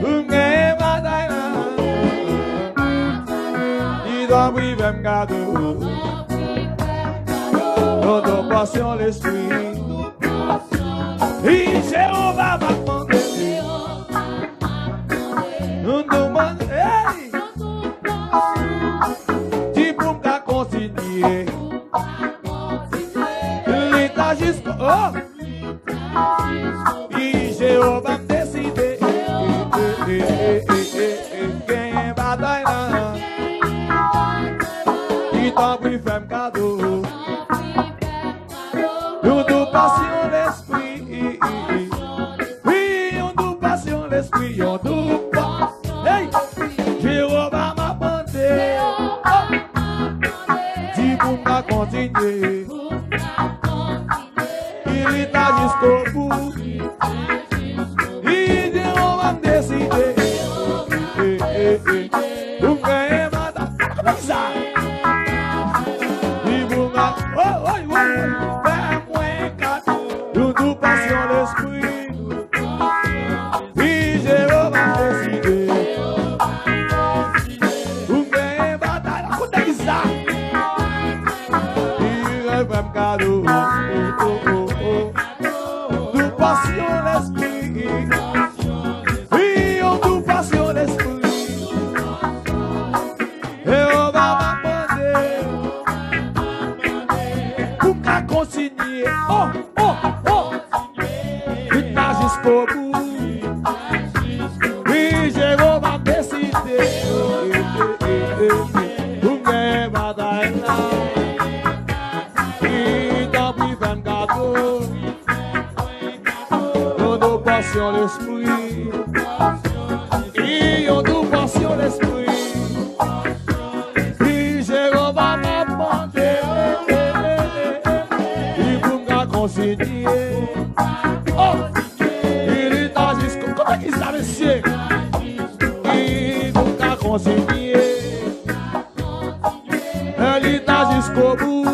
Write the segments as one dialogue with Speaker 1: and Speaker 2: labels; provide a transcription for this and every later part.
Speaker 1: Unge bataille il doit vivre un cadeau. Notre passion l'esprit. Et Jéhovah va demander. Nous demandons, hey, tu peux me continuer. L'état jusqu'au. Oh! Et Jéhovah me décider. Gagne bataille là. Il t'a pris femme cadeau. Nous nous passions l'esprit. Oui, on nous passions l'esprit. On nous passions. Hey! Jéhovah m'a demandé. Dis pour moi continuer. Il est là jusqu'au bout. Il dit on va me décider. Vous gagnez ma date. Comme ça. Il vous m'a. Oh, oh, oh. Fais-moi cadeau. Nous nous passions l'esprit. Oui, Jéhovah m'a décidé. Vous gagnez ma date. Comme ça. Il rêve un cadeau. Nous passions l'esprit. Oui, on nous passions l'esprit. Et on va m'abandonner. Pour qu'à continuer. Oh, oh, oh. Il va jusqu'au bout. Oui, Jéhovah m'a décidé. Pour que bataille là. Il t'a pris 24. Nous passions l'esprit. Et on nous passions l'esprit. Et Jéhovah m'a demandé. Il vous m'a consigné. Oh! Il est à jusqu'au. Comment il s'est monsieur? Il vous m'a consigné. Il est à jusqu'au bout.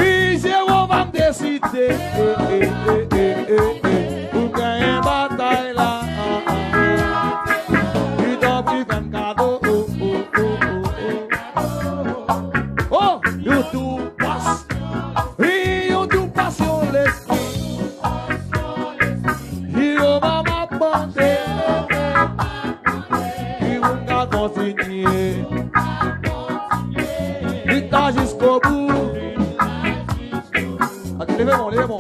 Speaker 1: Et Jéhovah m'a décidé. Pour gagner bataille là. Il t'a pris 24. Oh, you tout passe. Oui, you tout passe sur l'esprit. Il va m'abandonner. Il va continuer. Il t'a jusqu'au bout. Levez-moi, levez-moi.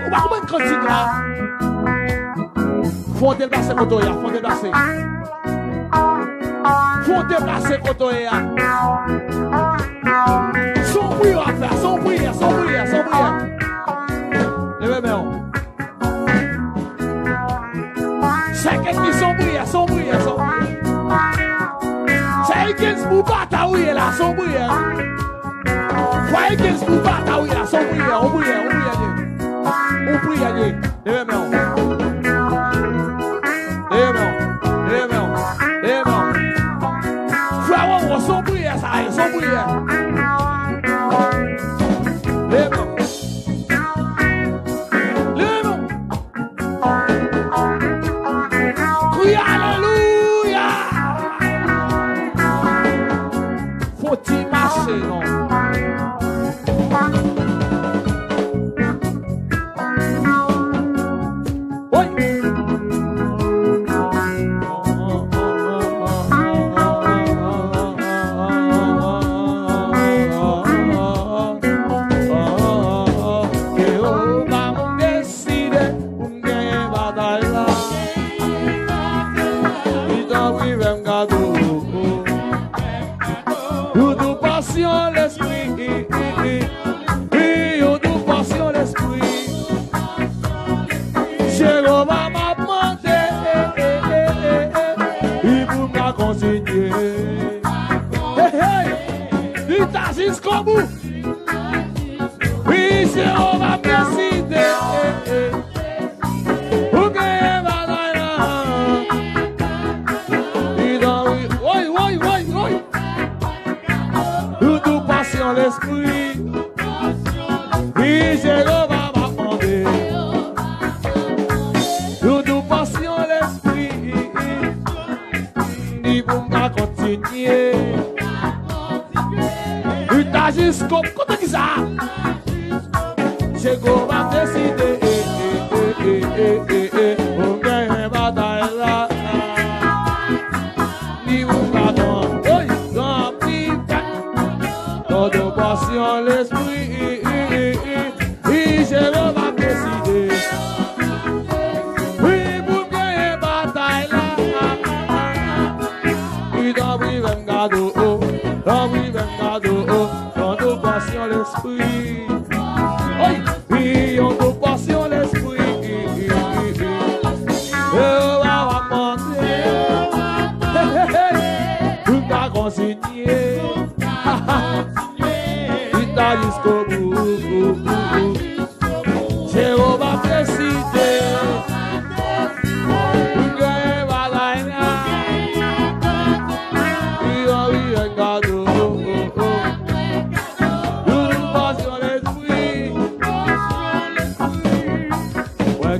Speaker 1: Comment continue là? Faut déplacer Kotoya, faut déplacer. Faut déplacer Kotoya. Son bruit à faire, son bruit, son bruit, son bruit. Levez-moi. Chacun qui son bruit, son bruit, son bruit. Chacun qui pour batailler là, son bruit. Chacun qui pour batailler là, son bruit, on bruit, on bruit. On prie à Dieu. Levez-moi. Levez-moi. Levez-moi. Levez-moi. Frère, on son prière, ça aille, son prière. Levez-moi. Levez-moi. Crie alléluia. Faut-il marcher, non? Jusqu'au bout. Oui, Jéhovah décidé. Pour gagner bataille là. Oui, oui, oui, oui. Nous passions l'esprit. Oui, Jéhovah m'a demandé. Disco, conta que ça. Chegou a decidir. O ganho é batalha. Ni um cadão. Oi, não fica. Todo passion l'esprit. E chegou a decidir. Oui, pour gagner batalha. E dans oui, vengado. Dans oui, vengado. Todo passion l'esprit. Oi, e on passion l'esprit. Eu a manter. Tu tá consigné. E tá descobrindo. Chegou a decidir. Ganhei batalha. E eu ia engado.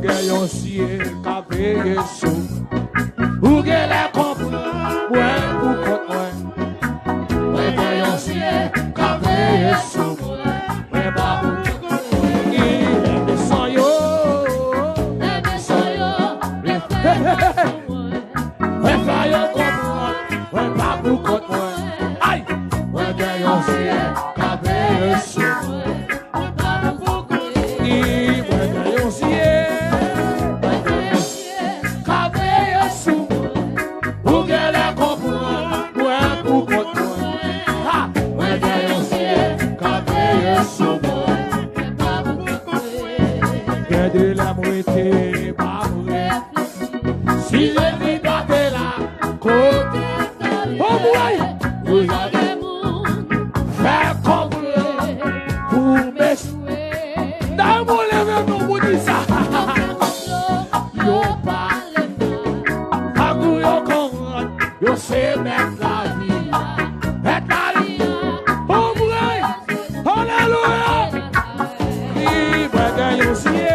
Speaker 1: Ganhou ciel, cabelo sou. O que ele compra, o conto é. Ganhou ciel, cabelo sou. É babu. E ele sonhou. É ganhou compra, é babu conto é. Ai, ganhou ciel, cabelo sou. E ganhou ciel. De la moitié, pas vrai. Si je vis pas de la côte, oh boy, vous avez fait comprendre pour m'échouer. Dans mon lèvre, nous vous dit ça. Yo parle pas, yo comprendre, yo sais mettre la vie, mettre la vie. Oh boy, alléluia. Et ben yo ciel.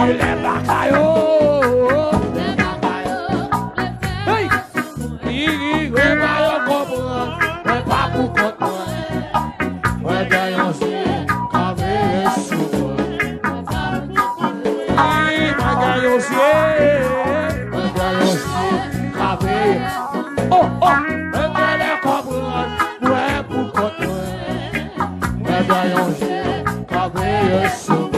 Speaker 1: Le bacayo, hey, le bacayo comprend, le papou comprend, le gagnant c'est cabelo sous, le gagnant c'est cabelo, oh oh, le gagnant comprend, le papou comprend, le gagnant c'est cabelo sous.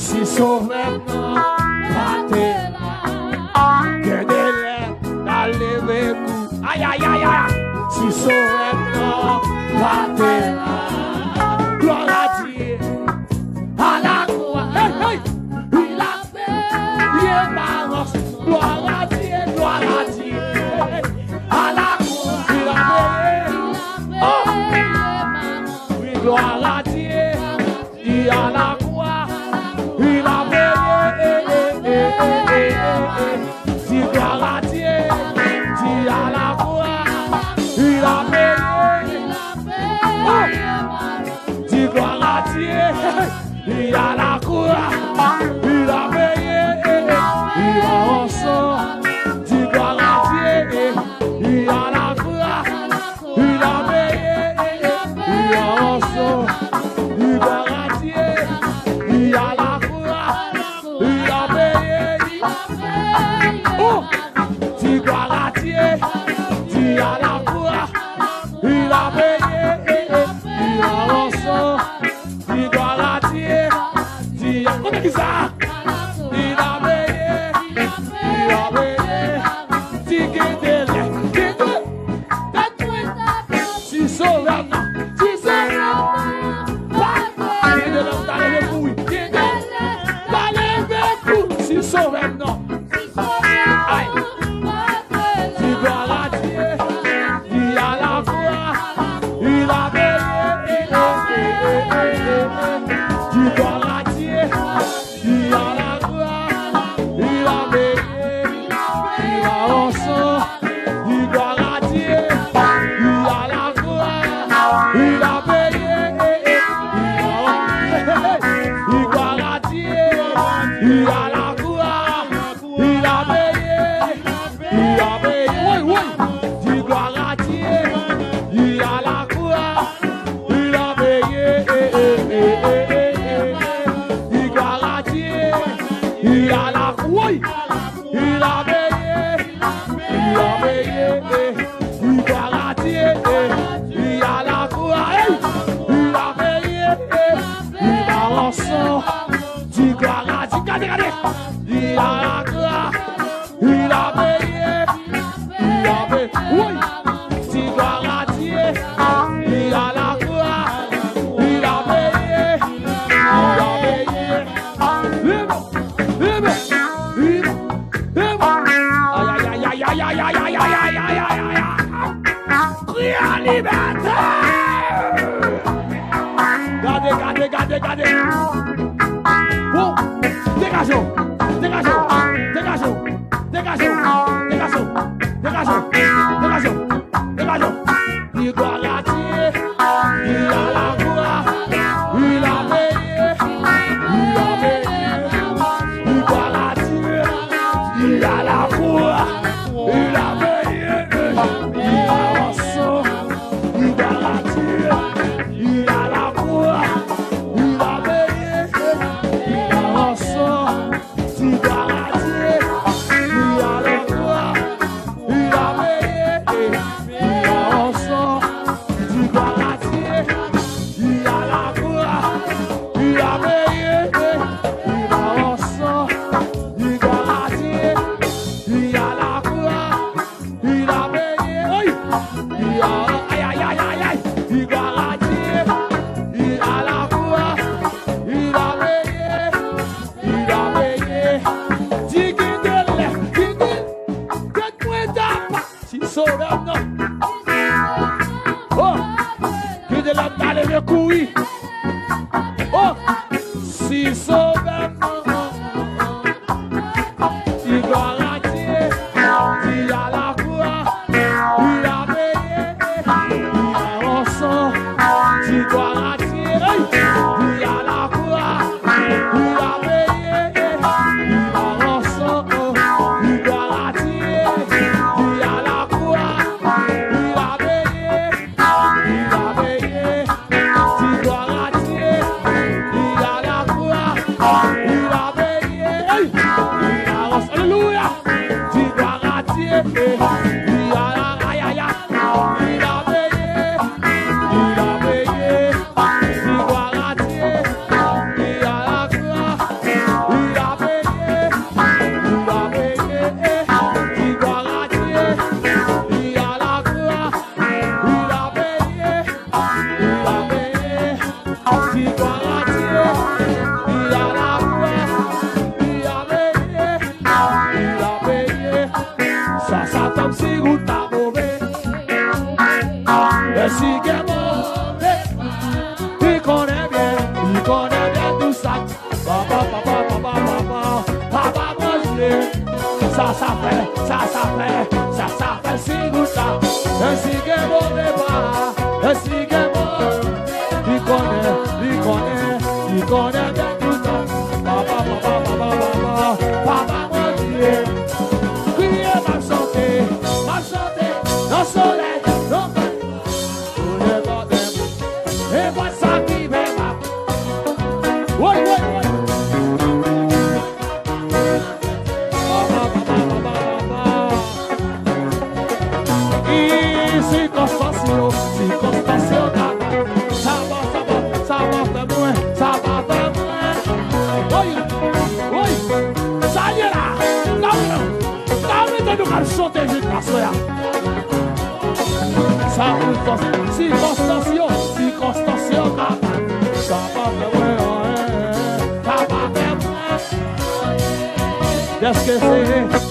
Speaker 1: Si souvent battait la gloire à Dieu, à la croix, il a fait marrant, gloire à Dieu, à la croix, il a fait, oui, gloire à Dieu, et à la croix, il a fait, si gloire à Dieu, si à la croix. Il a payé, dis gloire à Dieu, il a la croix, il a payé, il a ensemble, dis gloire à Dieu, il a la croix, il a payé, il a ensemble, dis gloire à Dieu, il a la croix, il a payé, oh, dis gloire il a payé, il a reçu, il doit la dire, comment qui ça? Il a payé, si sauve, si sauve, non. Si doit la dire, il a la foi, il a payé, si doit la dire, il a la foi, il a payé, il a reçu, il doit la dire, il a la foi, il a payé, il doit la dire, il a la il a payé, oui, oui, tu dois la dire, il a la croix, il a payé, il doit la dire, il a la croix, il a payé, il doit la dire, il a la croix, il a payé, il a reçu, tu dois la dire, regardez, il a la croix, il a payé, oui, tu dois la dire, il a la croix, il a payé, aïe, aïe, aïe, aïe, aïe, aïe, aïe, aïe, aïe, aïe, aïe, liberté! Gardez. Bon, dégagez. Il doit la dire, il a la croix, il a payé, il doit la dire, il a la croix, il a payé, il a reçu, il doit la dire, il a la croix, il a payé, il a reçu, il doit la dire, il a la croix, il a payé, il a reçu, il doit la dire, il a la croix, il a payé, il a reçu, il doit la dire, il a la croix, il a payé, il a aïe, il doit la dire, il a la croix, il a payé, dis qu'il te lève, que tu pas, si sauve non. Oh, qu'il te lève d'aller me courir. Oh, si sauve non, il doit la dire, il a la croix, il a payé, il a reçu, il doit la dire, il a la croix, il a payé, il a reçu, il doit la dire, il a la croix, il a payé, il doit la dire, il a la croix, il a payé, il a reçu, alléluia, il doit la dire, il a la aïe, il a payé, il doit la dire, il a la croix, il a payé, il doit la dire, il a la croix, il a payé, il doit la dire, il a la croix, il a payé, ça tombe si vous t'as mauvais, et si qu'est mauvais, il connaît bien tout ça, papa, manger, ça fait si vous ça, et si qu'est mauvais pas, et si qu'est mauvais, il connaît bien tout ça, papa, manger, criez ma santé, non soleil, non pour le bordel, et moi ça qui m'aime. Oui. Ici, constanciona. Sabota mwen. Oi, saye la. Kame te nou kal chante jit la soya. Si constanciona. Sabota mwen. Esquecer.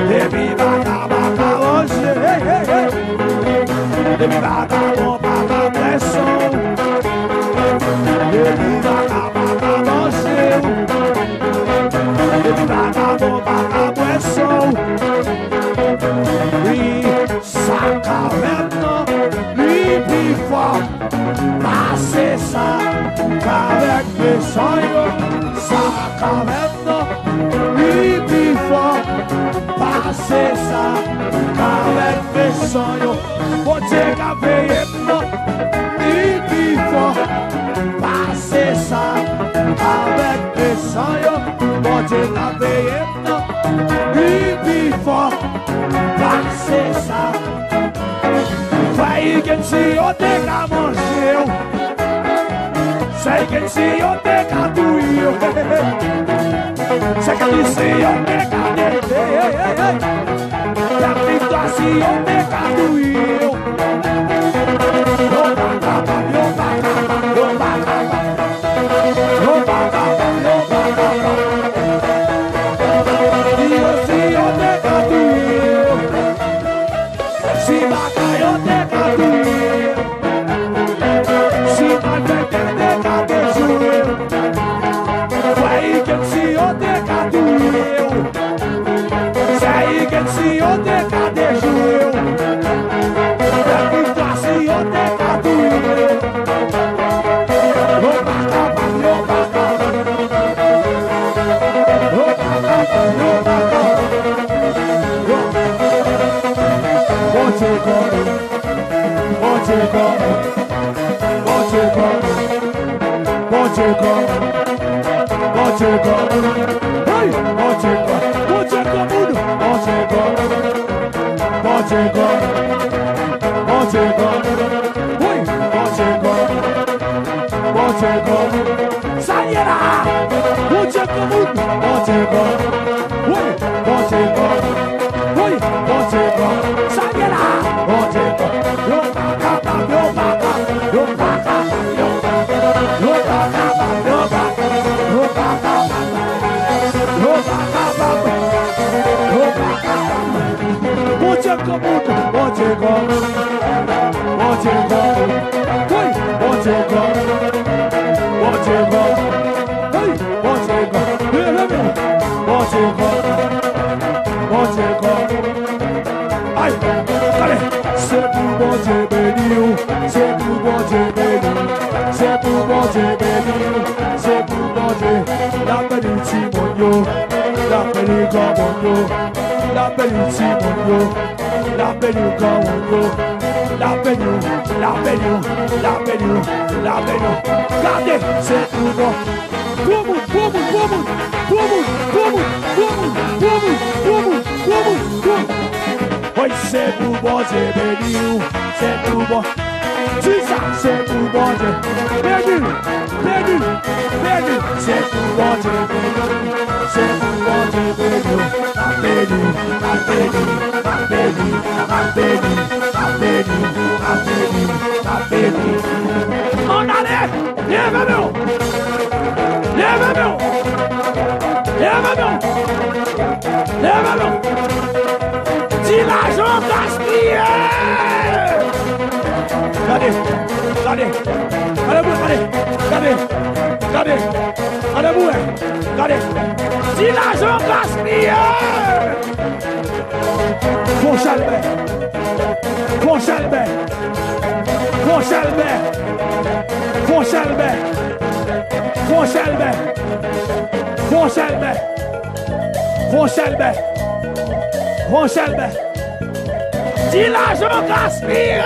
Speaker 2: Baby, baca, baca, hoje, hey, hey, hey.
Speaker 1: Ele vai dar uma pressão. Ele vai dar uma Ele vai dar uma pressão. E saca maintenant, lui plus fort. Passer ça avec mes sonhos. Saca maintenant, lui plus fort. Passer ça avec mes sonhos. Vou te gaver lui plus fort. Passer ça avec mes sonhos. Vou te gaver lui plus fort. Passer ça. Vai que se eu te gamancheu. Sei que se eu te gaduio. Sei que se eu te gaduio. La vitória se eu te gaduio. Dis l'argent gaspillé.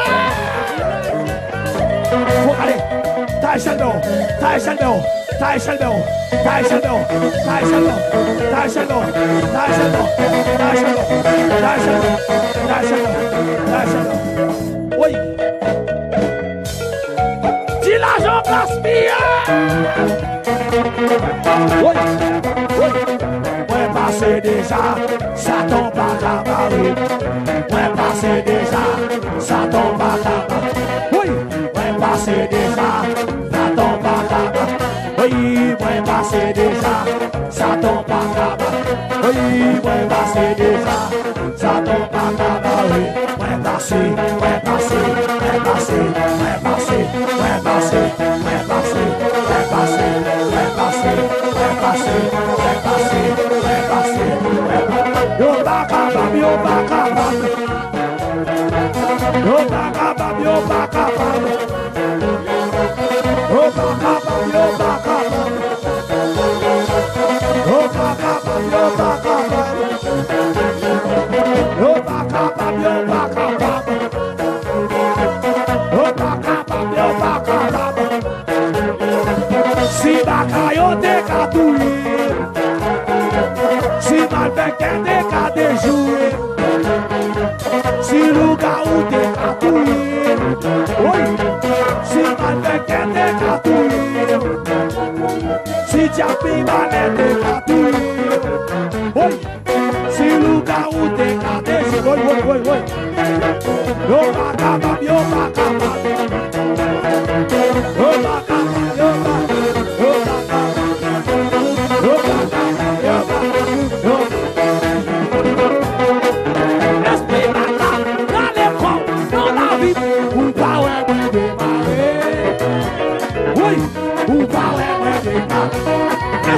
Speaker 1: Allez, Taïchaldo, Taïchaldo, Taïchaldo, Taïchaldo, Taïchaldo, Taïchaldo, Taïchaldo, Taïchaldo, Taïchaldo, Taïchaldo, Taïchaldo. Oui. Dis l'argent gaspillé. Oui, oui. Ouais, passé déjà, ça tombe à cabaret. Ouais, passé déjà, ça tombe à cabaret. Oui, ouais, passé déjà, ça tombe à cabaret. Oui, ouais, passé déjà, ça tombe à cabaret. Oui, ouais, passé déjà, ça tombe à cabaret. Ouais, passé passer, ouais passer, ouais passer, ouais passer, ouais passer, ouais passer, ouais passer, ouais passer, ouais passer, ouais passer, ouais passer, ouais passer. Yo bakabam, yo bakabam. Yo bakabam, yo bakabam. Yo bakabam, yo bakabam. Yo bakabam, yo bakabam. Yo bakabam, yo bakabam. Yo bakabam, yo bakabam. Si bakayo de katouye, si malveke de kadejouye, si lugar ou de katouye, si malveke de katouye, si diapi malé de katouye, si lugar ou de kadejouye, yo bakabam, yo bakabam. Yo bakabam, yo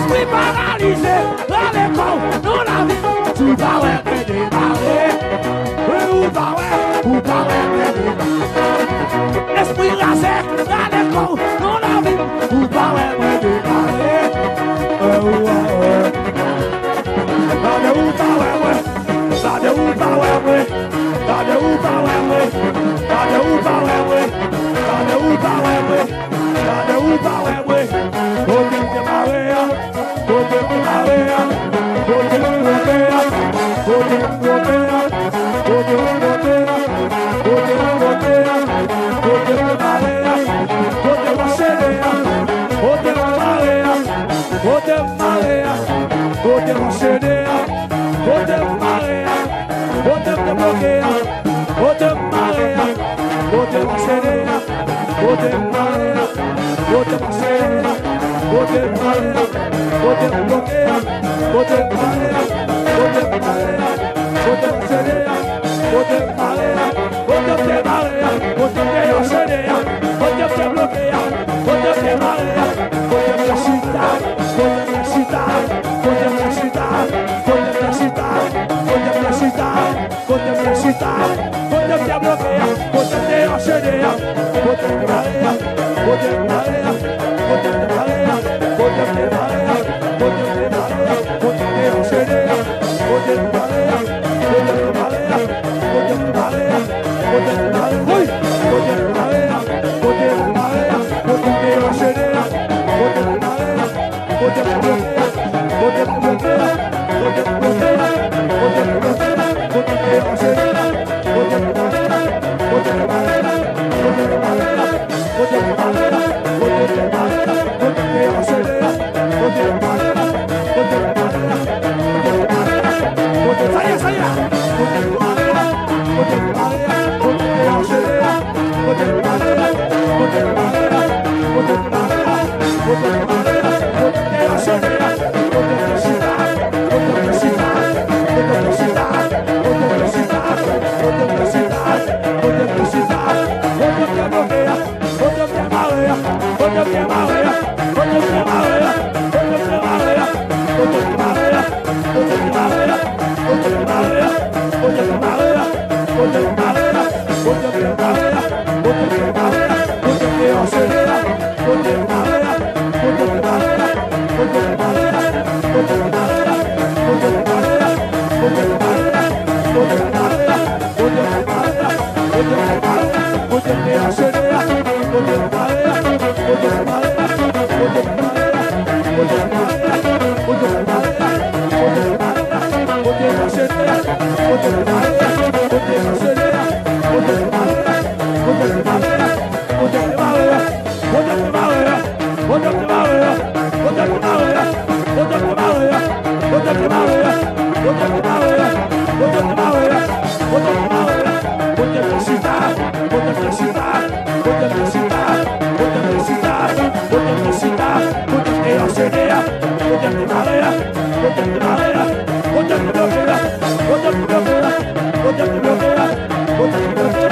Speaker 1: esprit paralysé, dans l'école, dans la vie, tu vas ouais, démarrer. Oui, ou pas ouais, démarrer. Esprit rasé, dans l'école, dans la vie, ou pas ouais, démarrer. Dans ou pas ouais, dans ou pas ouais, dans ou pas ouais, dans ou pas ouais, dans ou pas ouais, dans ou pas ouais. Bota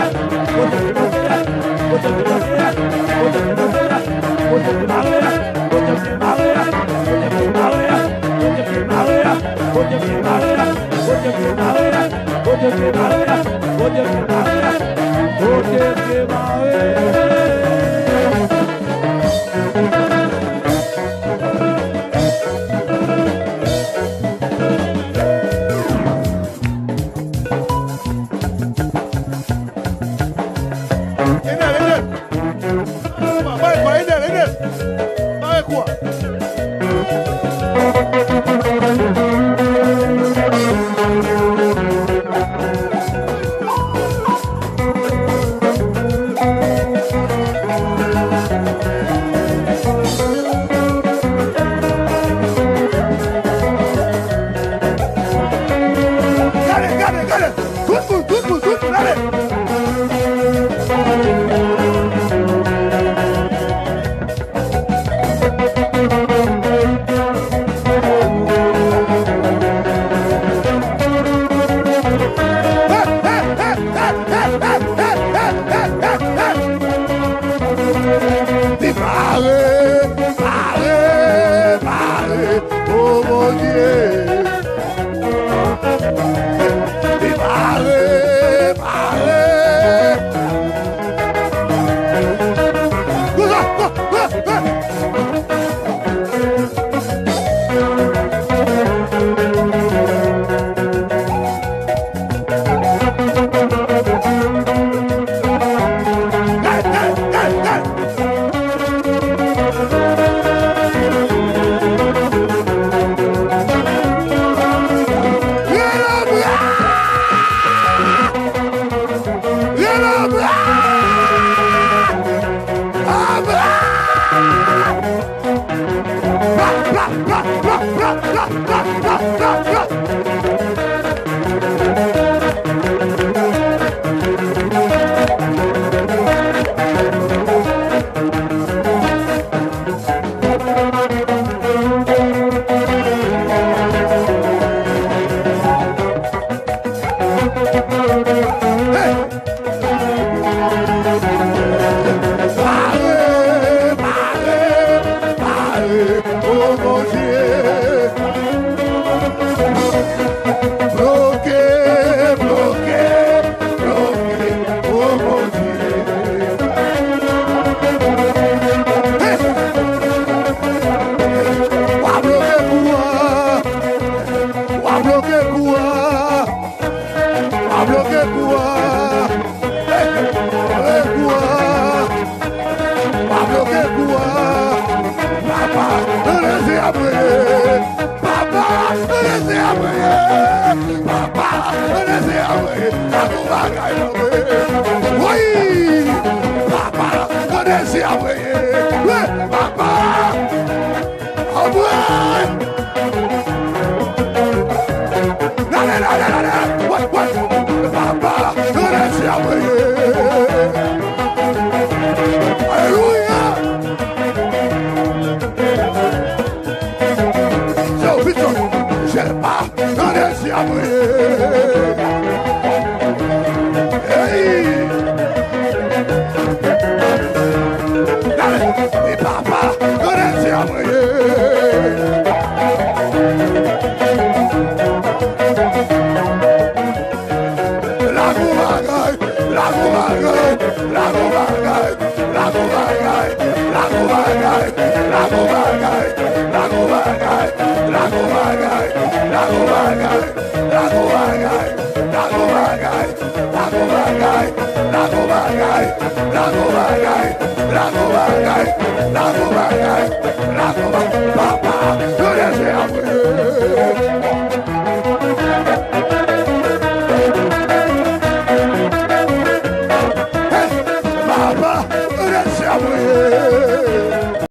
Speaker 2: Papa,